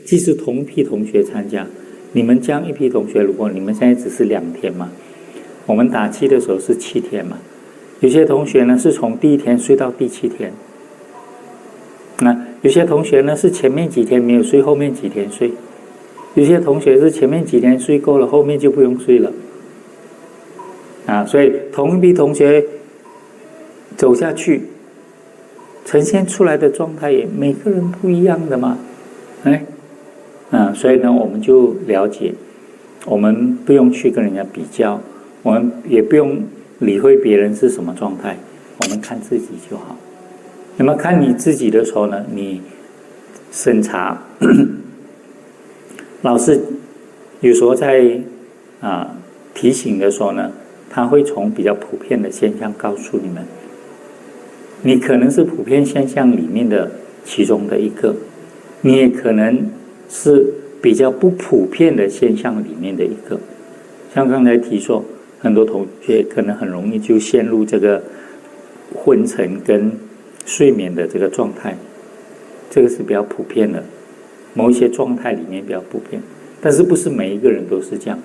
即使同一批同学参加，你们这样一批同学，如果你们现在只是2天嘛，我们打气的时候是7天嘛，有些同学呢是从第1天睡到第7天，那有些同学呢是前面几天没有睡，后面几天睡，有些同学是前面几天睡够了，后面就不用睡了所以同一批同学走下去，呈现出来的状态也每个人不一样的嘛，所以呢，我们就了解，我们不用去跟人家比较，我们也不用理会别人是什么状态，我们看自己就好。那么看你自己的时候呢，你审查老师有时候在提醒的时候呢，他会从比较普遍的现象告诉你们，你可能是普遍现象里面的其中的一个，你也可能是比较不普遍的现象里面的一个。像刚才提说，很多同学可能很容易就陷入这个昏沉跟睡眠的这个状态，这个是比较普遍的，某一些状态里面比较普遍，但是不是每一个人都是这样，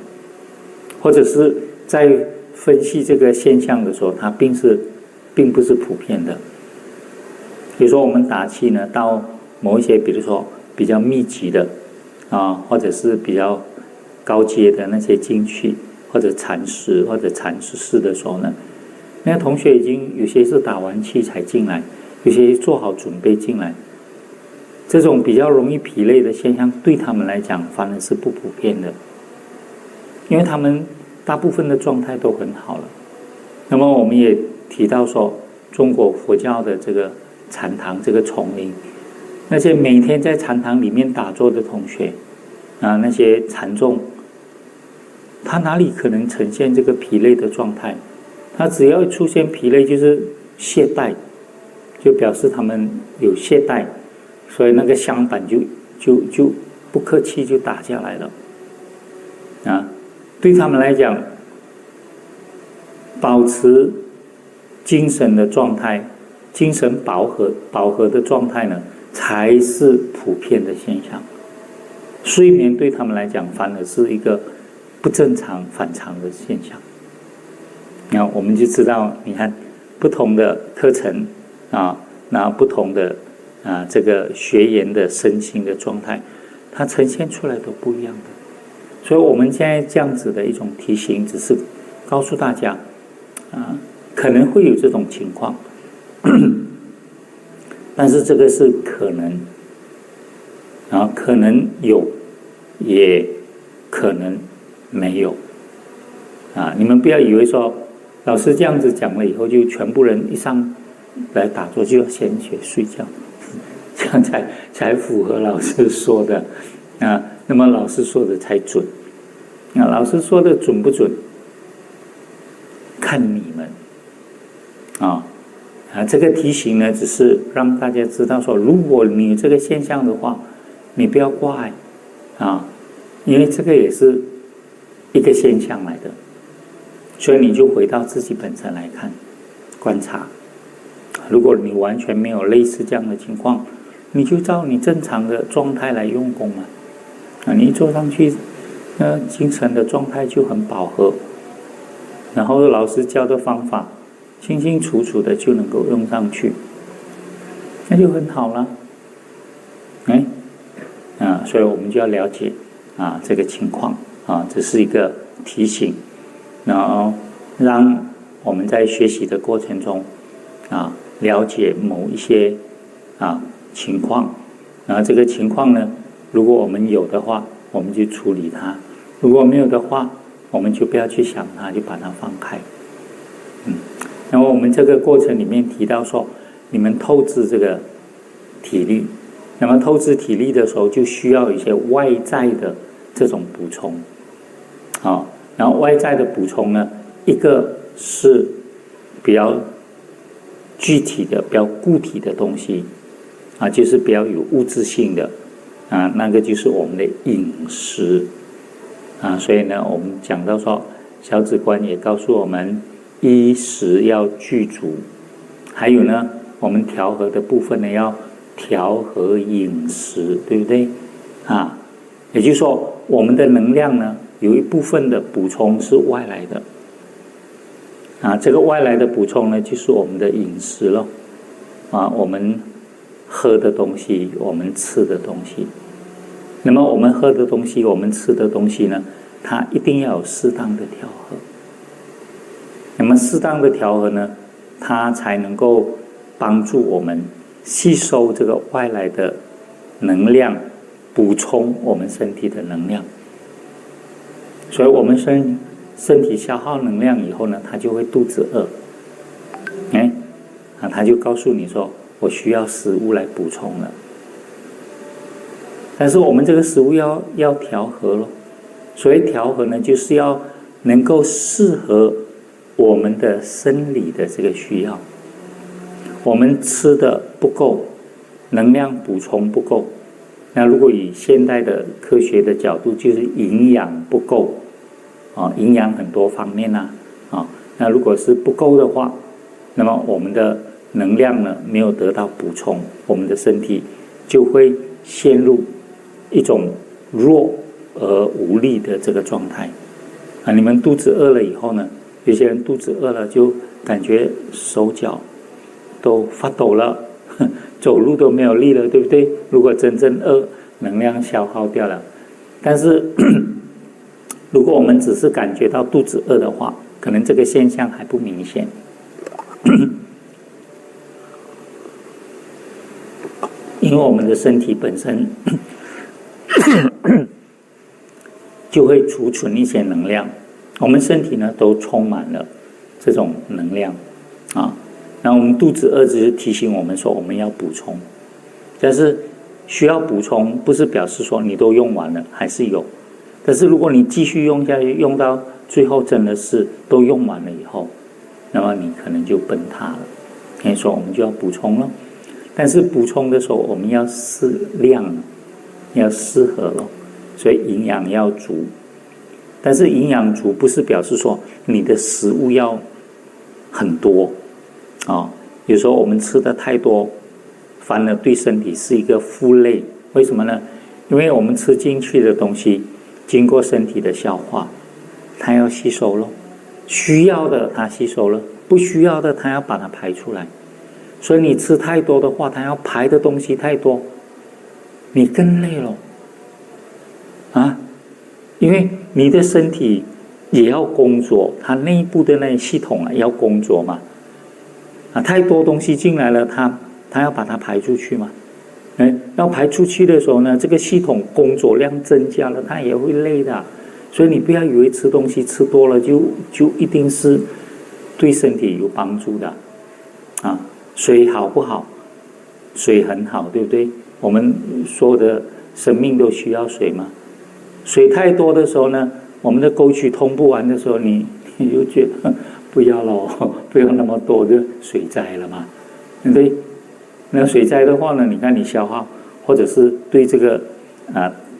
或者是在分析这个现象的时候，它并不是普遍的。比如说我们打气呢，到某一些比如说比较密集的或者是比较高阶的那些经区或者禅师或者禅师式的时候呢，那同学已经有些是打完气才进来，有些做好准备进来，这种比较容易疲累的现象对他们来讲反而是不普遍的，因为他们大部分的状态都很好了。那么我们也提到说，中国佛教的这个禅堂这个丛林，那些每天在禅堂里面打坐的同学那些禅众，他哪里可能呈现这个疲累的状态？他只要出现疲累就是懈怠，就表示他们有懈怠，所以那个香板就不客气就打下来了对他们来讲，保持精神的状态，精神饱和的状态呢，才是普遍的现象。睡眠对他们来讲反而是一个不正常反常的现象。那我们就知道，你看不同的课程那不同的这个学员的身心的状态，它呈现出来都不一样的。所以我们现在这样子的一种提醒，只是告诉大家可能会有这种情况但是这个是可能可能有，也可能没有你们不要以为说老师这样子讲了以后，就全部人一上来打坐就要先学睡觉，这样才符合老师说的那么老师说的才准。老师说的准不准，看你们这个提醒呢，只是让大家知道说，如果你有这个现象的话，你不要挂碍因为这个也是一个现象来的，所以你就回到自己本身来看观察。如果你完全没有类似这样的情况，你就照你正常的状态来用功嘛你一坐上去精神的状态就很饱和，然后老师教的方法清清楚楚的就能够用上去，那就很好了所以我们就要了解这个情况这是一个提醒，然后让我们在学习的过程中了解某一些情况，然后这个情况呢，如果我们有的话，我们就处理它；如果没有的话，我们就不要去想它，就把它放开。那么我们这个过程里面提到说，你们透支这个体力，那么透支体力的时候，就需要一些外在的这种补充然后外在的补充呢，一个是比较具体的、比较固体的东西就是比较有物质性的那个就是我们的饮食所以呢，我们讲到说，小止观也告诉我们，衣食要具足，还有呢，我们调和的部分呢，要调和饮食，对不对啊，也就是说，我们的能量呢，有一部分的补充是外来的，啊，这个外来的补充呢，就是我们的饮食了，啊，我们喝的东西，我们吃的东西。那么我们喝的东西，我们吃的东西呢，它一定要有适当的调和。那么适当的调和呢，它才能够帮助我们吸收这个外来的能量，补充我们身体的能量。所以我们身体消耗能量以后呢，它就会肚子饿，它就告诉你说，我需要食物来补充了。但是我们这个食物要调和咯，所谓调和呢，就是要能够适合我们的生理的这个需要。我们吃的不够，能量补充不够，那如果以现代的科学的角度，就是营养不够啊，营养很多方面啊，那如果是不够的话，那么我们的能量呢没有得到补充，我们的身体就会陷入一种弱而无力的这个状态啊。你们肚子饿了以后呢，有些人肚子饿了就感觉手脚都发抖了，走路都没有力了，对不对？如果真正饿，能量消耗掉了。但是如果我们只是感觉到肚子饿的话，可能这个现象还不明显。因为我们的身体本身就会储存一些能量，我们身体呢都充满了这种能量啊。那我们肚子饿只是提醒我们说我们要补充，但是需要补充不是表示说你都用完了，还是有。但是如果你继续用下去，用到最后真的是都用完了以后，那么你可能就崩塌了。所以说我们就要补充了，但是补充的时候我们要适量，要适合了，所以营养要足。但是营养足不是表示说你的食物要很多有时候我们吃的太多，反而对身体是一个负累。为什么呢？因为我们吃进去的东西经过身体的消化，它要吸收了，需要的它吸收了，不需要的它要把它排出来。所以你吃太多的话，它要排的东西太多，你更累了因为你的身体也要工作，它内部的那些系统要工作嘛太多东西进来了，它要把它排出去嘛要排出去的时候呢，这个系统工作量增加了，它也会累的。所以你不要以为吃东西吃多了就一定是对身体有帮助的水好不好？水很好，对不对？我们所有的生命都需要水嘛。水太多的时候呢，我们的沟渠通不完的时候，你就觉得不要了，不要那么多的水灾了嘛，对不对？那水灾的话呢，你看你消耗，或者是对这个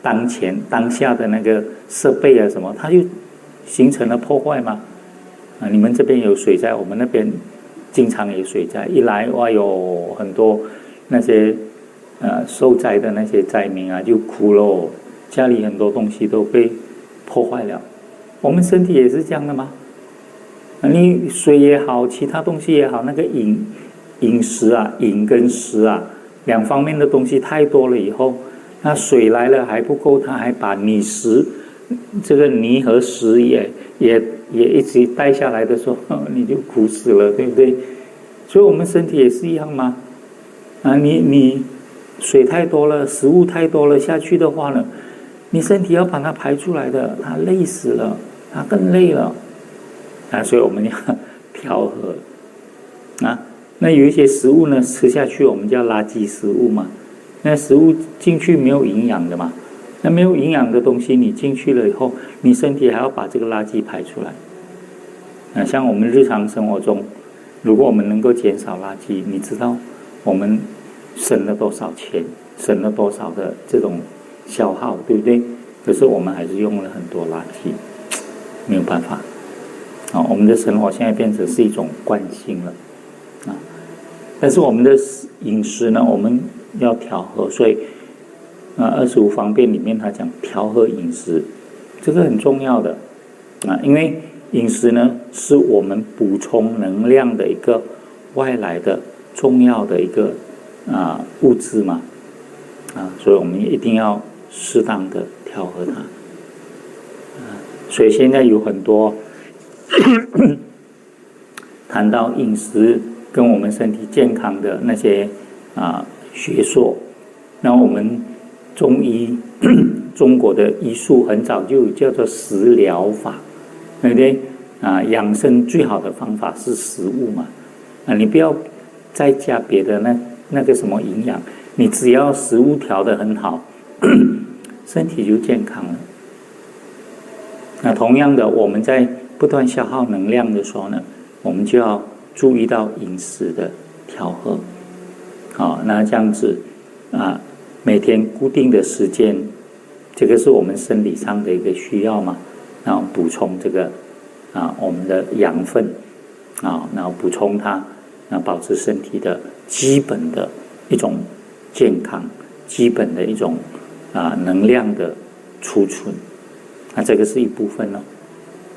当下的那个设备什么，它就形成了破坏嘛你们这边有水灾，我们那边经常有水灾，一来哇有很多那些受灾的那些灾民就哭了，家里很多东西都被破坏了。我们身体也是这样的吗？你水也好，其他东西也好，那个饮食饮跟食两方面的东西太多了以后，那水来了还不够，它还把这个泥和食也一直带下来的时候，你就苦死了，对不对？所以我们身体也是一样嘛你水太多了，食物太多了下去的话呢，你身体要把它排出来的，它累死了，它更累了所以我们要调和那有一些食物呢，吃下去我们叫垃圾食物嘛，那食物进去没有营养的嘛，那没有营养的东西你进去了以后，你身体还要把这个垃圾排出来像我们日常生活中，如果我们能够减少垃圾，你知道我们省了多少钱，省了多少的这种消耗，对不对？可是我们还是用了很多垃圾，没有办法我们的生活现在变成是一种惯性了但是我们的饮食呢，我们要调和，所以25方便里面他讲调和饮食，这个很重要的因为饮食呢是我们补充能量的一个外来的重要的一个物质嘛所以我们一定要适当的调和它所以现在有很多谈到饮食跟我们身体健康的那些学说，那我们中医中国的医术很早就叫做食疗法，对不对养生最好的方法是食物嘛你不要再加别的那个什么营养，你只要食物调得很好身体就健康了。那同样的，我们在不断消耗能量的时候呢，我们就要注意到饮食的调和那这样子每天固定的时间，这个是我们生理上的一个需要嘛，然后补充这个我们的养分然后补充它，然后保持身体的基本的一种健康，基本的一种能量的储存，那这个是一部分咯。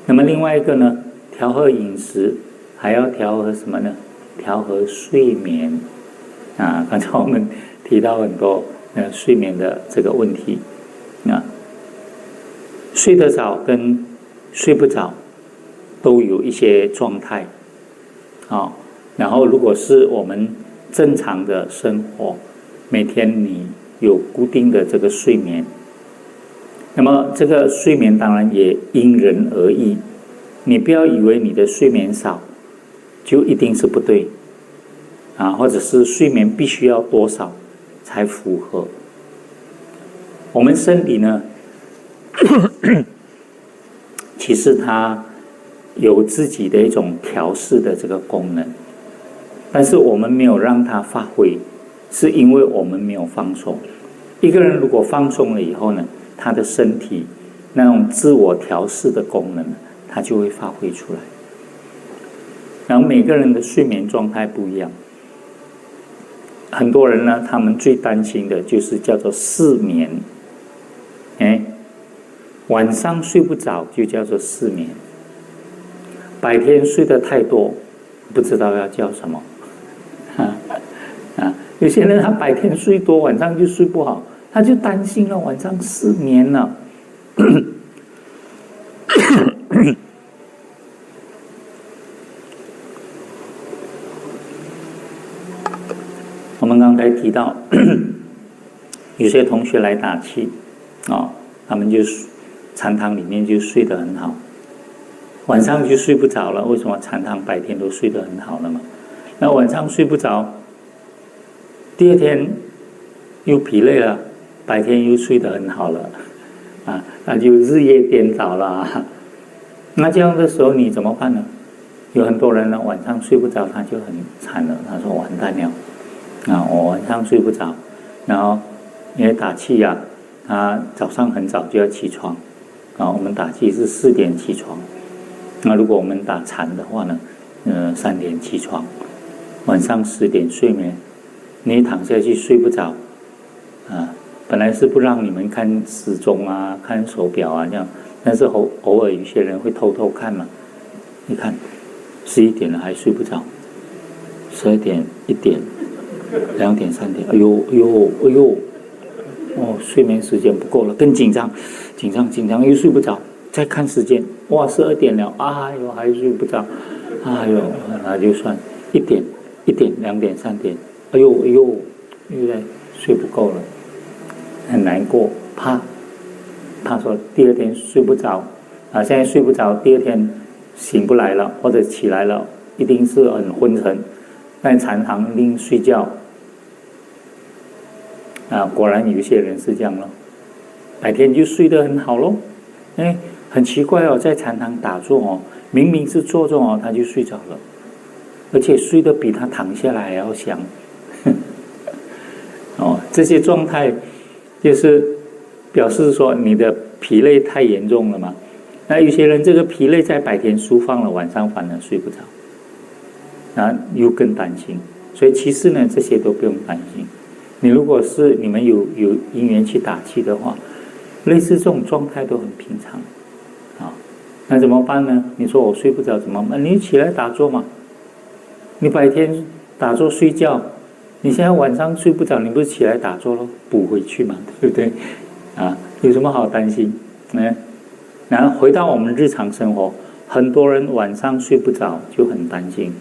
那么另外一个呢，调和饮食还要调和什么呢？调和睡眠刚才我们提到很多睡眠的这个问题睡得早跟睡不着都有一些状态然后如果是我们正常的生活，每天你有固定的这个睡眠，那么这个睡眠当然也因人而异，你不要以为你的睡眠少就一定是不对或者是睡眠必须要多少才符合。我们身体呢其实它有自己的一种调试的这个功能，但是我们没有让它发挥，是因为我们没有放松。一个人如果放松了以后呢，他的身体那种自我调试的功能它就会发挥出来。然后每个人的睡眠状态不一样，很多人呢他们最担心的就是叫做失眠晚上睡不着就叫做失眠，白天睡得太多不知道要叫什么有些人他白天睡多，晚上就睡不好，他就担心了晚上失眠了我们刚才提到有些同学来打气他们就禅堂里面就睡得很好，晚上就睡不着了。为什么？禅堂白天都睡得很好了嘛，那晚上睡不着，第二天又疲累了，白天又睡得很好了那就日夜颠倒了那这样的时候你怎么办呢？有很多人呢晚上睡不着，他就很惨了，他说完蛋了我晚上睡不着，然后因为打气他早上很早就要起床我们打气是4点起床，那如果我们打禅的话呢3点起床，晚上10点睡眠，你躺下去睡不着本来是不让你们看时钟看手表这样，但是偶尔有些人会偷偷看嘛，你看11点了还睡不着，12点1点2点3点，哎呦睡眠时间不够了，更紧张又睡不着，再看时间，哇12点了，哎呦还睡不着，哎呦那就算1点2点3点，哎呦又在睡不够了，很难过，怕说第二天睡不着现在睡不着，第二天醒不来了或者起来了一定是很昏沉，在禅堂另睡觉果然有些人是这样咯，白天就睡得很好咯很奇怪在禅堂打坐明明是坐着他就睡着了，而且睡得比他躺下来还要香这些状态就是表示说你的疲累太严重了嘛。那有些人这个疲累在白天抒放了，晚上反而睡不着又更担心，所以其实呢这些都不用担心，你如果是你们有因缘去打气的话，类似这种状态都很平常啊。那怎么办呢？你说我睡不着怎么办？你起来打坐嘛。你白天打坐睡觉，你现在晚上睡不着，你不是起来打坐咯，补回去嘛，对不对？啊，有什么好担心？然后回到我们日常生活，很多人晚上睡不着就很担心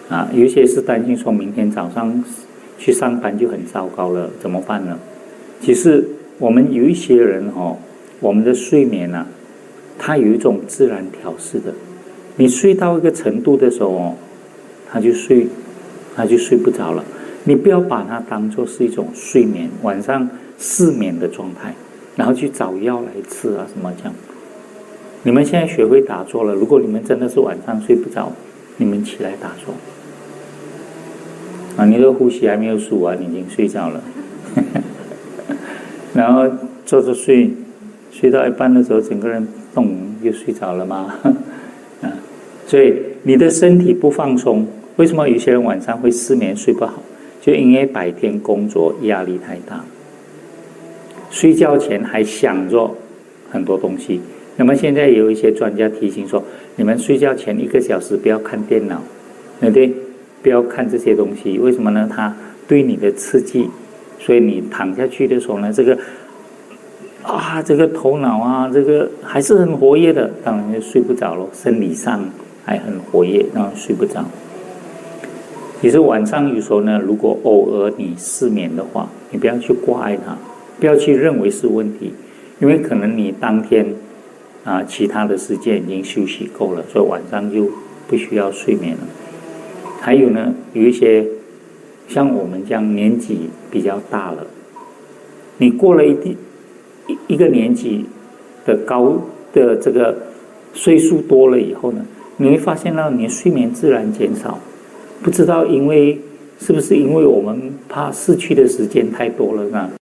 啊，有些是担心说明天早上去上班就很糟糕了，怎么办呢？其实我们有一些人我们的睡眠啊，它有一种自然调试的。你睡到一个程度的时候他就睡不着了。你不要把它当作是一种睡眠晚上失眠的状态，然后去找药来吃啊什么这样。你们现在学会打坐了，如果你们真的是晚上睡不着，你们起来打坐啊，你的呼吸还没有数完，你已经睡着了然后坐着睡到一半的时候，整个人动就睡着了吗所以你的身体不放松，为什么有些人晚上会失眠睡不好？就因为白天工作压力太大，睡觉前还想着很多东西。那么现在有一些专家提醒说，你们睡觉前1个小时不要看电脑，对不对？不要看这些东西，为什么呢？它对你的刺激，所以你躺下去的时候呢，这个头脑啊，这个还是很活跃的，当然就睡不着了，生理上还很活跃，然后睡不着。其实晚上有时候呢，如果偶尔你失眠的话，你不要去挂碍它，不要去认为是问题，因为可能你当天其他的时间已经休息够了，所以晚上就不需要睡眠了。还有呢，有一些像我们这样年纪比较大了，你过了一个年纪的高的这个岁数多了以后呢，你会发现到你的睡眠自然减少，不知道是不是因为我们怕逝去的时间太多了呢？